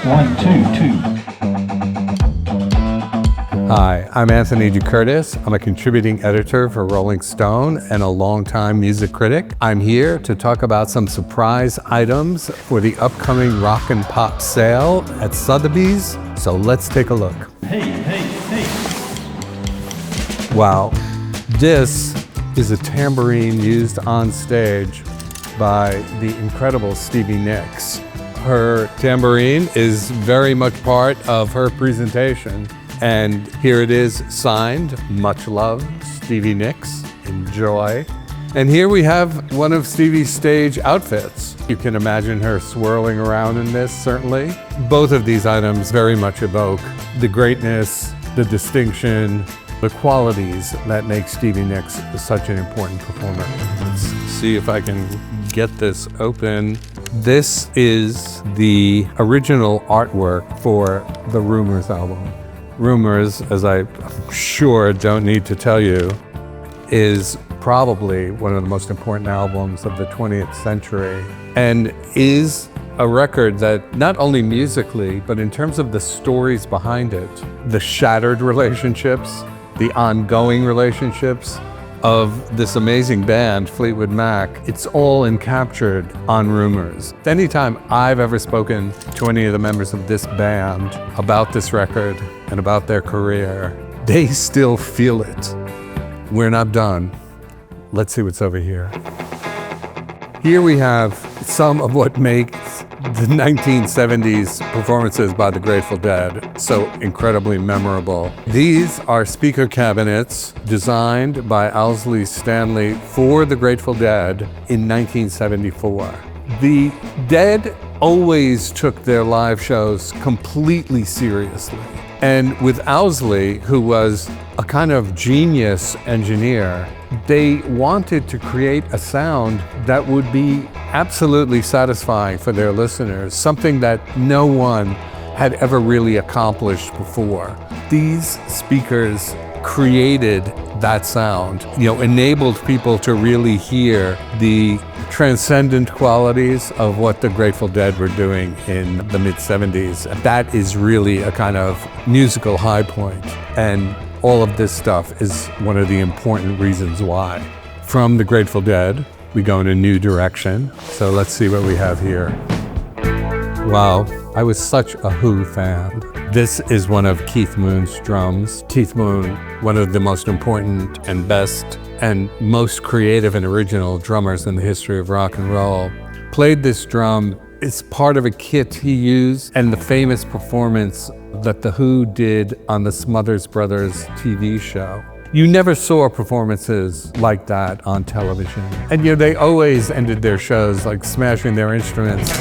1, 2, 2. Hi, I'm Anthony DeCurtis. I'm a contributing editor for Rolling Stone and a longtime music critic. I'm here to talk about some surprise items for the upcoming rock and pop sale at Sotheby's. So let's take a look. Hey. Wow, this is a tambourine used on stage by the incredible Stevie Nicks. Her tambourine is very much part of her presentation. And here it is signed, much love, Stevie Nicks, enjoy. And here we have one of Stevie's stage outfits. You can imagine her swirling around in this, certainly. Both of these items very much evoke the greatness, the distinction, the qualities that make Stevie Nicks such an important performer. Let's see if I can get this open. This is the original artwork for the Rumours album. Rumours, as I'm sure don't need to tell you, is probably one of the most important albums of the 20th century and is a record that not only musically, but in terms of the stories behind it, the shattered relationships, the ongoing relationships of this amazing band, Fleetwood Mac, it's all encaptured on Rumours. Anytime I've ever spoken to any of the members of this band about this record and about their career, they still feel it. We're not done. Let's see what's over here. Here we have some of what makes the 1970s performances by the Grateful Dead so incredibly memorable. These are speaker cabinets designed by Owsley Stanley for the Grateful Dead in 1974. The Dead always took their live shows completely seriously. And with Owsley, who was a kind of genius engineer, they wanted to create a sound that would be absolutely satisfying for their listeners, something that no one had ever really accomplished before. These speakers created that sound, enabled people to really hear the transcendent qualities of what the Grateful Dead were doing in the mid-70s. That is really a kind of musical high point. And all of this stuff is one of the important reasons why. From the Grateful Dead, we go in a new direction. So let's see what we have here. Wow, I was such a Who fan. This is one of Keith Moon's drums. Keith Moon, one of the most important and best and most creative and original drummers in the history of rock and roll, played this drum. It's part of a kit he used and the famous performance that the Who did on the Smothers Brothers TV show. You never saw performances like that on television. And they always ended their shows like smashing their instruments.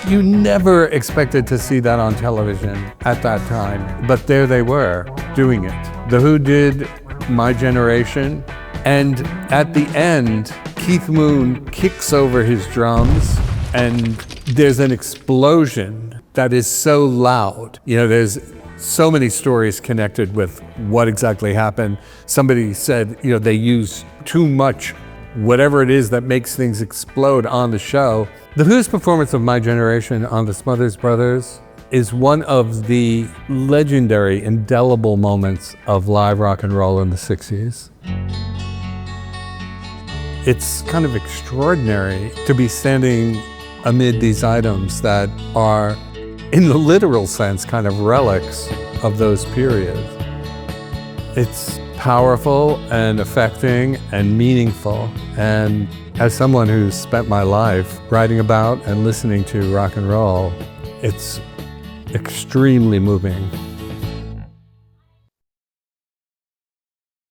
You never expected to see that on television at that time, but there they were doing it. The Who did My Generation, and at the end, Keith Moon kicks over his drums and there's an explosion that is so loud. There's so many stories connected with what exactly happened. Somebody said, they use too much, whatever it is that makes things explode on the show. The Who's performance of My Generation on the Smothers Brothers is one of the legendary, indelible moments of live rock and roll in the 60s. It's kind of extraordinary to be standing amid these items that are, in the literal sense, kind of relics of those periods. It's powerful and affecting and meaningful. And as someone who's spent my life writing about and listening to rock and roll, it's extremely moving.